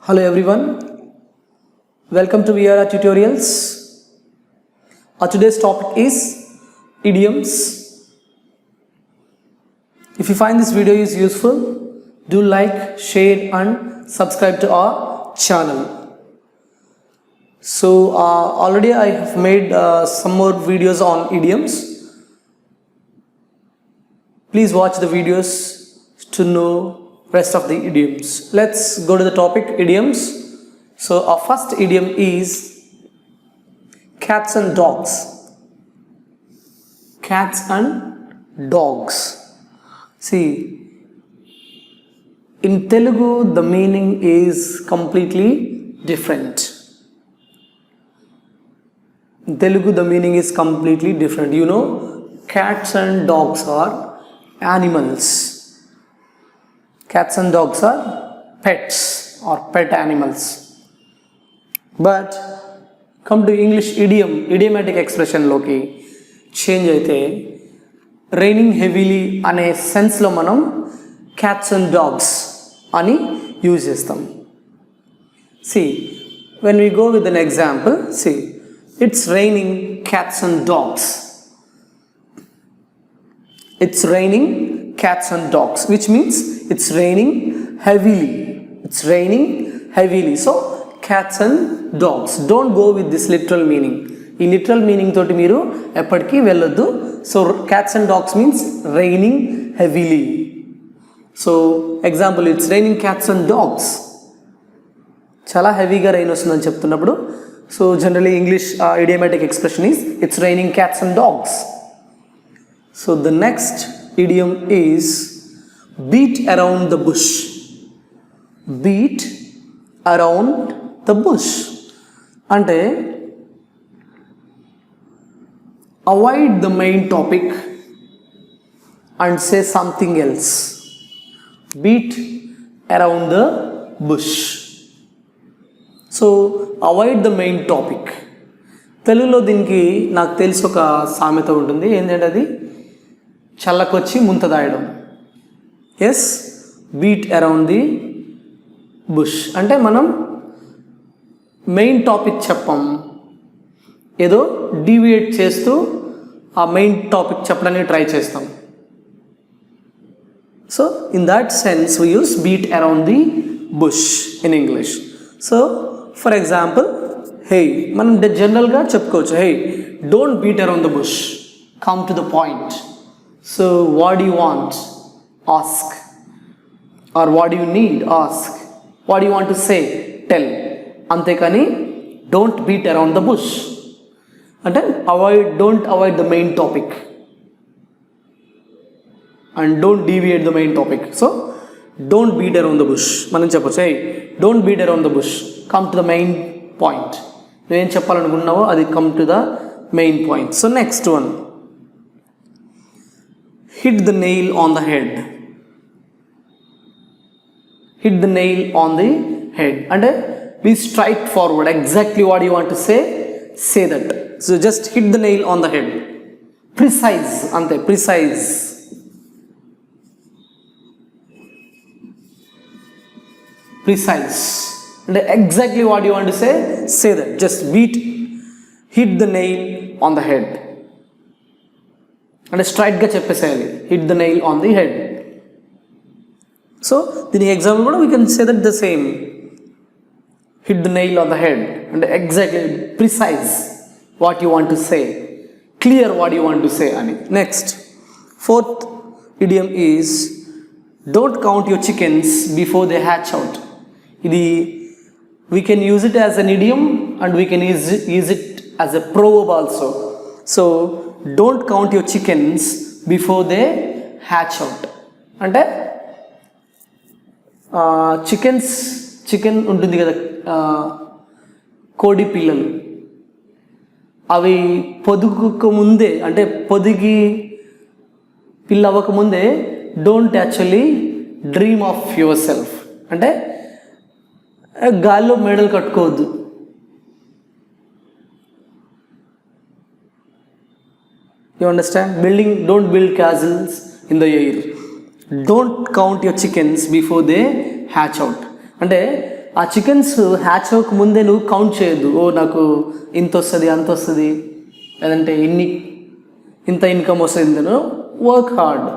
Hello everyone, welcome to VRR Tutorials. Today's topic is idioms. If you find this video is useful, do like, share and subscribe to our channel. So already I have made some more videos on idioms. Please watch the videos to know rest of the idioms. Let's go to the topic idioms. So our first idiom is cats and dogs. Cats and dogs. See, in Telugu the meaning is completely different. In Telugu the meaning is completely different. You know, cats and dogs are animals. Cats and dogs are pets or pet animals. But come to English idiomatic expression loki change అయితే raining heavily అనే సెన్స్లో మనం cats and dogs అని use చేస్తాం. See, when we go with an example, see, it's raining cats and dogs. It's raining cats and dogs, which means it's raining heavily. It's raining heavily. So cats and dogs. Don't go with this literal meaning. ఈ literal meaning తోటి మీరు ఎప్పటికీ వెళ్ళొద్దు. So cats and dogs means raining heavily. So example, it's raining cats and dogs. చాలా హెవీగా rain వస్తుందని చెప్తున్నప్పుడు so generally English idiomatic expression is it's raining cats and dogs. So the next idiom is beat around the bush. Beat around the bush అంటే avoid the main topic and say something else. Beat around the bush. So avoid the main topic. తెలుగులో దీనికి నాకు తెలిసి ఒక సామెత ఉంటుంది. ఏంటంటే అది చల్లకొచ్చి ముంత దాయడం. Yes, beat around the bush అంటే మనం మెయిన్ టాపిక్ చెప్పం, ఏదో డీవియేట్ చేస్తూ ఆ మెయిన్ టాపిక్ చెప్పడానికి ట్రై చేస్తాం. So in that sense we use beat around the bush in English. So for example, hey మనం జనరల్గా చెప్పుకోవచ్చు, hey don't beat around the bush, come to the point. So what do you want? Ask. Or what do you need? Ask. What do you want to say? Tell. Antekani don't beat around the bush. And then don't avoid the main topic. And don't deviate the main topic. So don't beat around the bush. Manam cheppochu, hey, don't beat around the bush. Come to the main point. Nu em cheppalanukunnavo adi come to the main point. So next one, hit the nail on the head. Hit the nail on the head. And be straightforward. Exactly what you want to say, say that. So just hit the nail on the head. Precise. Ante precise. Precise. And exactly what you want to say that. Just hit the nail on the head. అంటే స్ట్రైట్గా చెప్పేసేయాలి, hit the nail on the head. So దీని example కూడా we can say that the same, hit the nail on the head అంటే exactly precise what you want to say, clear what you want to say అని. Next fourth idiom is don't count your chickens before they hatch out. ఇది we can use it as an idiom and we can use it as a proverb also. So don't count your chickens before they hatch out అంటే chicken ఉంటుంది కదా, కోడి పిల్లలు, అవి పొదుగుకు ముందే అంటే పొదిగి పిల్ల అవ్వకముందే don't actually dream of your self అంటే గాల్లో మెడలు కట్టుకోవద్దు. You understand? Don't build castles in the air. Don't count your chickens before they hatch out. అంటే ఆ చికెన్స్ హ్యాచ్ అవ్వక ముందే నువ్వు కౌంట్ చేయొద్దు. ఓ నాకు ఇంత వస్తుంది అంత వస్తుంది లేదంటే ఇంత ఇన్కమ్ వస్తుంది. Work hard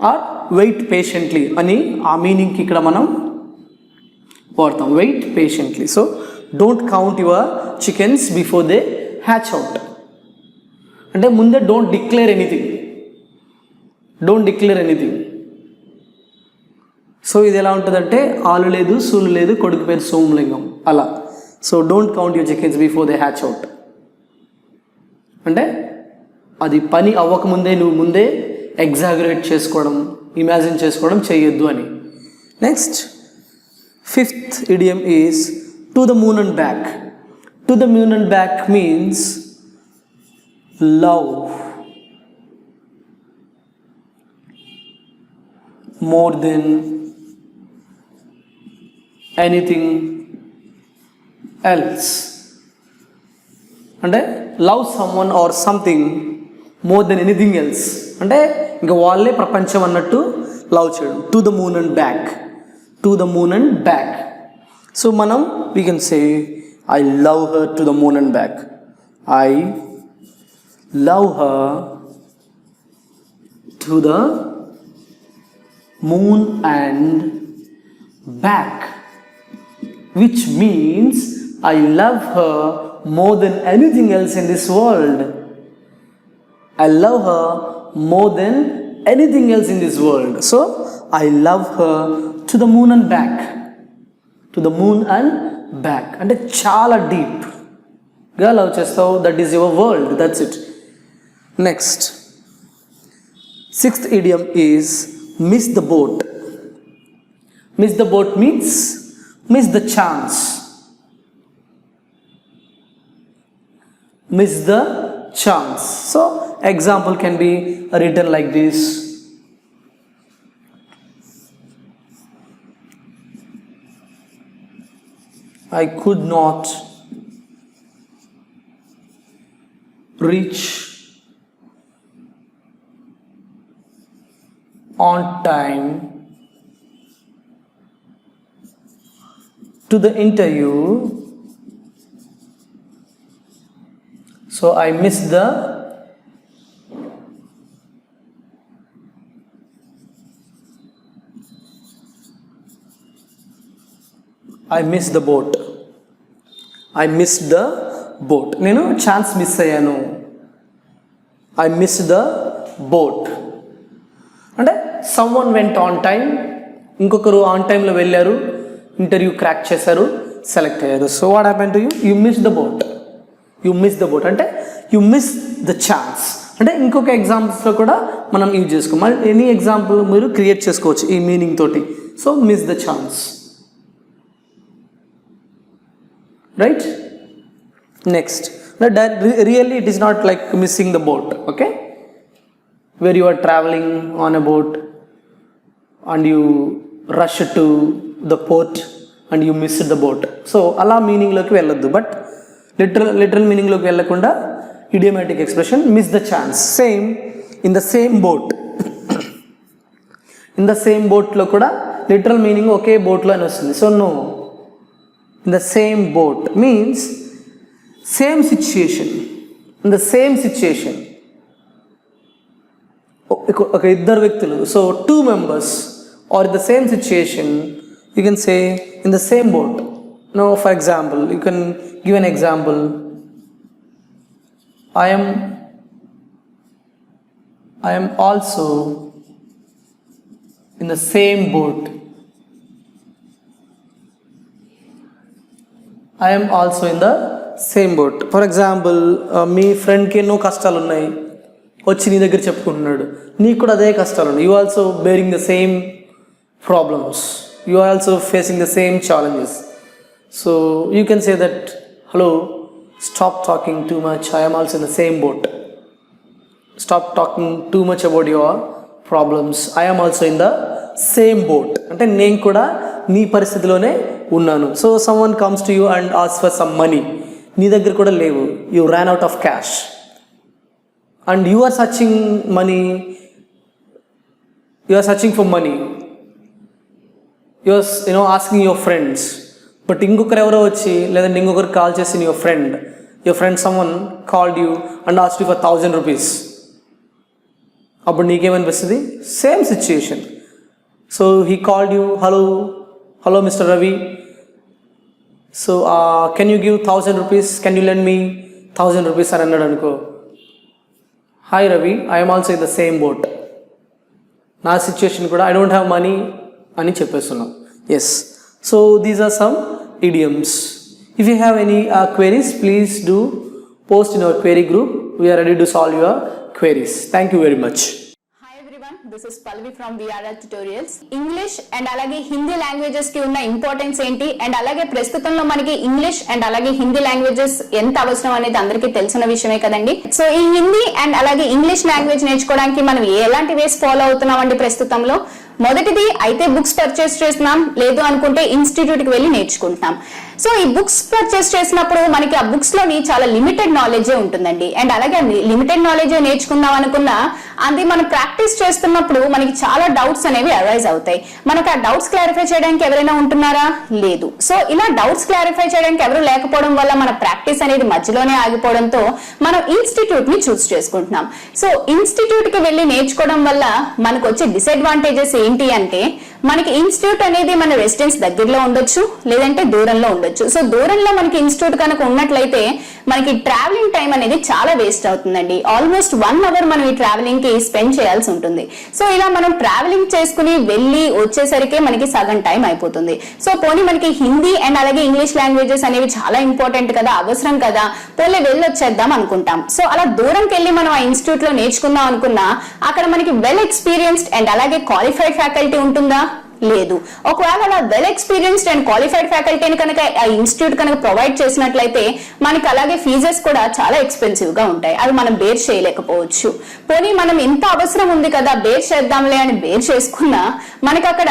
or wait patiently అని ఆ మీనింగ్కి ఇక్కడ మనం వాడతాం, wait patiently. So don't count your chickens before they hatch out. అంటే ముందే డోంట్ డిక్లేర్ ఎనీథింగ్. సో ఇది ఎలా ఉంటుందంటే ఆలు లేదు సూలు లేదు కొడుకు పేరు సోమలింగం అలా. So don't count your chickens before they hatch out. అంటే అది పని అవ్వకముందే నువ్వు ముందే ఎగ్జాగరేట్ చేసుకోవడం, ఇమాజిన్ చేసుకోవడం చేయొద్దు అని. Next 5th idiom is to the moon and back. To the moon and back means love more than anything else. అంటే love someone or something more than anything else. అంటే ఇంకా వాళ్ళే ప్రపంచం అన్నట్టు లవ్ చేయడం. To the moon and back, to the moon and back. So మనం we can say I love her to the moon and back. I love her to the moon and back, which means I love her more than anything else in this world. I love her more than anything else in this world. So I love her to the moon and back, to the moon and back. అంటే చాలా deep గా love చేస్తావు. That is your world, that's it. Next 6th idiom is miss the boat. Miss the boat means miss the chance. Miss the chance. So example can be written like this. I could not reach on time to the interview, so I missed the boat. I missed the boat. నేను chance miss అయ్యాను. I missed the boat. అంటే someone went on time, ఇంకొకరు on టైంలో వెళ్ళారు, interview crack చేశారు, select అయ్యారు. So what happen to you? You miss the boat. You miss the boat అంటే you miss the chance. అంటే ఇంకొక ఎగ్జాంపుల్స్లో కూడా మనం యూజ్ చేసుకో. మళ్ళీ ఎనీ ఎగ్జాంపుల్ మీరు క్రియేట్ చేసుకోవచ్చు ఈ మీనింగ్ తోటి. So miss the chance, right? Next really it is not like missing the boat. Okay, where you are traveling on a boat and you rush to the port and you missed the boat. So అలా మీనింగ్లోకి వెళ్ళొద్దు. But literal మీనింగ్లోకి వెళ్ళకుండా idiomatic expression miss the chance. Same in the same boat. In the same బోట్లో కూడా literal meaning ఒకే బోట్లో అని వస్తుంది. So no, in the same boat means same situation. In the same situation ఒక ఇద్దరు వ్యక్తులు, సో 2 members or in the same situation, you can say in the same boat. Now for example, you can give an example. I am also in the same boat. I am also in the same boat. For example, మీ ఫ్రెండ్కి ఎన్నో కష్టాలు ఉన్నాయి, వచ్చి నీ దగ్గర చెప్పుకుంటున్నాడు. నీకు కూడా అదే కష్టాలు ఉన్నాయి. You also bearing the same problems, you are also facing the same challenges. So you can say that, hello, stop talking too much, I am also in the same boat. Stop talking too much about your problems, I am also in the same boat. అంటే నేను కూడా నీ పరిస్థితిలోనే ఉన్నాను. So someone comes to you and ask for some money. నీ దగ్గర కూడా లేవు, you ran out of cash and you are searching money, you are searching for money, you're asking your friends, but ఇంకొకరు ఎవరో వచ్చి లేదంటే ఇంకొకరు కాల్ చేసి your friend someone called you and asked you for 1000 rupees. అప్పుడు నీకేమనిపిస్తుంది? Same situation. So he called you, hello mister Ravi, so can you give 1000 rupees, can you lend me 1000 rupees అని అన్నాడు అనుకో. Hi Ravi, I'm also in the same boat. నా situation కూడా I don't have money అని చెప్పేస్తున్నాం. Yes, so these are some idioms. If you have any queries, please do post in our query group. We are ready to solve your queries. Thank you very much. Hi everyone, this is Palvi from VRR Tutorials. English and alage Hindi languages ki unna importance enti and alage prastutamlo manaki English and alage Hindi languages enta avasram anedi andariki telusina vishayame kadandi. So ee Hindi and alage English language నేర్చుకోవడానికి మనం ఎలాంటి వేస్ follow అవుతున్నామండి ప్రస్తుతంలో? మొదటిది అయితే books purchase చేస్తున్నాం, లేదు అనుకుంటే ఇన్స్టిట్యూట్కి వెళ్ళి నేర్చుకుంటున్నాం. సో ఈ బుక్స్ పర్చేస్ చేసినప్పుడు మనకి ఆ బుక్స్ లోని చాలా లిమిటెడ్ నాలెడ్జే ఉంటుందండి. అండ్ అలాగే లిమిటెడ్ నాలెడ్జే నేర్చుకుందాం అనుకున్నా అది మనం ప్రాక్టీస్ చేస్తున్నప్పుడు మనకి చాలా డౌట్స్ అనేవి అరైజ్ అవుతాయి. మనకు ఆ డౌట్స్ క్లారిఫై చేయడానికి ఎవరైనా ఉంటున్నారా? లేదు. సో ఇలా డౌట్స్ క్లారిఫై చేయడానికి ఎవరు లేకపోవడం వల్ల మన ప్రాక్టీస్ అనేది మధ్యలోనే ఆగిపోవడంతో మనం ఇన్స్టిట్యూట్ ని చూస్ చేసుకుంటున్నాం. సో ఇన్స్టిట్యూట్ కి వెళ్ళి నేర్చుకోవడం వల్ల మనకు వచ్చే డిసడ్వాంటేజెస్ ఏంటి అంటే, మనకి ఇన్స్టిట్యూట్ అనేది మన రెసిడెన్స్ దగ్గరలో ఉండొచ్చు, లేదంటే దూరంలో ఉండొచ్చు. సో దూరంలో మనకి ఇన్స్టిట్యూట్ కనుక ఉన్నట్లయితే మనకి ట్రావెలింగ్ టైం అనేది చాలా వేస్ట్ అవుతుందండి. ఆల్మోస్ట్ 1 అవర్ మనం ఈ ట్రావెలింగ్ కి స్పెండ్ చేయాల్సి ఉంటుంది. సో ఇలా మనం ట్రావెలింగ్ చేసుకుని వెళ్ళి వచ్చేసరికి మనకి సగం టైం అయిపోతుంది. సో పోనీ మనకి హిందీ అండ్ అలాగే ఇంగ్లీష్ లాంగ్వేజెస్ అనేవి చాలా ఇంపార్టెంట్ కదా, అవసరం కదా, పోలే వెళ్ళొచ్చేద్దాం అనుకుంటాం. సో అలా దూరంకి వెళ్ళి మనం ఆ ఇన్స్టిట్యూట్ లో నేర్చుకుందాం అనుకున్నా అక్కడ మనకి వెల్ ఎక్స్పీరియన్స్డ్ అండ్ అలాగే క్వాలిఫైడ్ ఫ్యాకల్టీ ఉంటుందా? లేదు. ఒకవేళ అలా వెల్ ఎక్స్పీరియన్స్డ్ అండ్ క్వాలిఫైడ్ ఫ్యాకల్టీని కనుక ఆ ఇన్స్టిట్యూట్ కనుక ప్రొవైడ్ చేసినట్లయితే మనకి అలాగే ఫీజెస్ కూడా చాలా ఎక్స్పెన్సివ్ గా ఉంటాయి. అవి మనం బేర్ చేయలేకపోవచ్చు. పోనీ మనం ఇంత అవసరం ఉంది కదా బేర్ చేద్దాంలే అని బేర్ చేసుకున్నా మనకి అక్కడ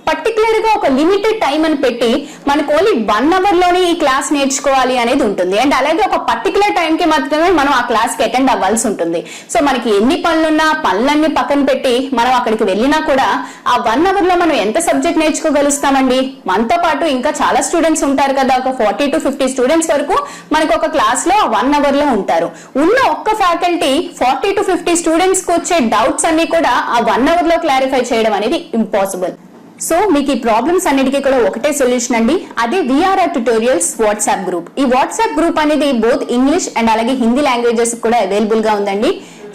పర్టికులర్ గా ఒక లిమిటెడ్ టైం అని పెట్టి మనకు ఓన్లీ 1 అవర్ లోనే ఈ క్లాస్ నేర్చుకోవాలి అనేది ఉంటుంది. అండ్ అలాగే ఒక పర్టికులర్ టైం కి మాత్రమే మనం ఆ క్లాస్ కి అటెండ్ అవ్వాల్సి ఉంటుంది. సో మనకి ఎన్ని పనులున్నా పనులన్నీ పక్కన పెట్టి మనం అక్కడికి వెళ్ళినా కూడా ఆ 1 అవర్ లో మనం ఎంత సబ్జెక్ట్ నేర్చుకోగలుగుతామండి? మనతో పాటు ఇంకా చాలా స్టూడెంట్స్ ఉంటారు కదా, ఒక 40 to 50 స్టూడెంట్స్ వరకు మనకు ఒక క్లాస్ లో 1 అవర్ లో ఉంటారు. ఉన్న ఒక్క ఫ్యాకల్టీ 40 to 50 స్టూడెంట్స్ కు వచ్చే డౌట్స్ అన్ని కూడా ఆ 1 అవర్ లో క్లారిఫై చేయడం అనేది ఇంపాసిబుల్. సో మీకు ఈ ప్రాబ్లమ్స్ అన్నిటికీ కూడా ఒకటే సొల్యూషన్ అండి, అదే VRR Tutorials వాట్సాప్ గ్రూప్. ఈ వాట్సాప్ గ్రూప్ అనేది బోత్ ఇంగ్లీష్ అండ్ అలాగే హిందీ లాంగ్వేజెస్ కూడా అవైలబుల్ గా ఉందండి.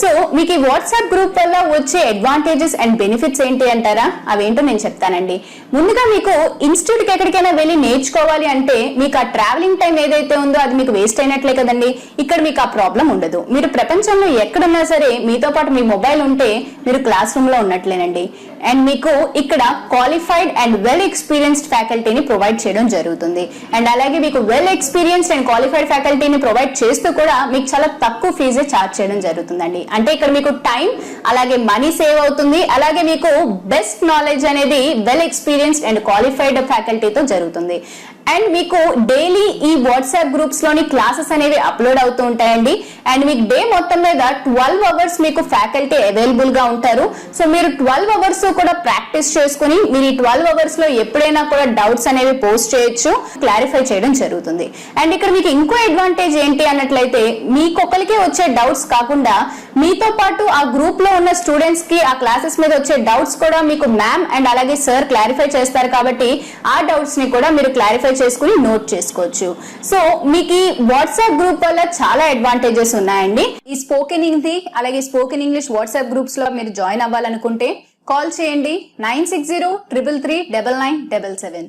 సో మీకు ఈ వాట్సాప్ గ్రూప్ వల్ల వచ్చే అడ్వాంటేజెస్ అండ్ బెనిఫిట్స్ ఏంటి అంటారా? అవేంటో నేను చెప్తానండి. ముందుగా మీకు ఇన్స్టిట్యూట్ కి ఎక్కడికైనా వెళ్ళి నేర్చుకోవాలి అంటే మీకు ఆ ట్రావెలింగ్ టైం ఏదైతే ఉందో అది మీకు వేస్ట్ అయినట్లే కదండి. ఇక్కడ మీకు ఆ ప్రాబ్లం ఉండదు. మీరు ప్రపంచంలో ఎక్కడున్నా సరే మీతో పాటు మీ మొబైల్ ఉంటే మీరు క్లాస్ రూమ్ లో ఉన్నట్లేనండి. అండ్ మీకు ఇక్కడ క్వాలిఫైడ్ అండ్ వెల్ ఎక్స్పీరియన్స్డ్ ఫ్యాకల్టీని ప్రొవైడ్ చేయడం జరుగుతుంది. అండ్ అలాగే మీకు వెల్ ఎక్స్పీరియన్స్డ్ అండ్ క్వాలిఫైడ్ ఫ్యాకల్టీని ప్రొవైడ్ చేస్తూ కూడా మీకు చాలా తక్కువ ఫీజే ఛార్జ్ చేయడం జరుగుతుందండి. అంటే ఇక్కడ మీకు టైం అలాగే మనీ సేవ్ అవుతుంది. అలాగే మీకు బెస్ట్ నాలెడ్జ్ అనేది వెల్ ఎక్స్పీరియన్స్డ్ అండ్ క్వాలిఫైడ్ ఫ్యాకల్టీతో జరుగుతుంది. అండ్ మీకు డైలీ ఈ వాట్సాప్ గ్రూప్స్ లోని క్లాసెస్ అనేవి అప్లోడ్ అవుతూ ఉంటాయండి. అండ్ మీకు డే మొత్తం మీద 12 అవర్స్ మీకు ఫ్యాకల్టీ అవైలబుల్ గా ఉంటారు. సో మీరు 12 అవర్స్ కూడా ప్రాక్టీస్ చేసుకుని మీరు ఈ 12 అవర్స్ లో ఎప్పుడైనా కూడా డౌట్స్ అనేవి పోస్ట్ చేయొచ్చు, క్లారిఫై చేయడం జరుగుతుంది. అండ్ ఇక్కడ మీకు ఇంకో అడ్వాంటేజ్ ఏంటి అన్నట్లయితే మీకొకరికే వచ్చే డౌట్స్ కాకుండా మీతో పాటు ఆ గ్రూప్ లో ఉన్న స్టూడెంట్స్ కి ఆ క్లాసెస్ మీద వచ్చే డౌట్స్ కూడా మీకు మ్యామ్ అండ్ అలాగే సార్ క్లారిఫై చేస్తారు. కాబట్టి ఆ డౌట్స్ ని కూడా మీరు క్లారిఫై చేసుకుని నోట్ చేసుకోవచ్చు. సో మీకు ఈ వాట్సాప్ గ్రూప్ వల్ల చాలా అడ్వాంటేజెస్ ఉన్నాయండి. ఈ స్పోకెన్ హిందీ అలాగే స్పోకెన్ ఇంగ్లీష్ వాట్సాప్ గ్రూప్స్ లో మీరు జాయిన్ అవ్వాలనుకుంటే కాల్ చేయండి 9603339977.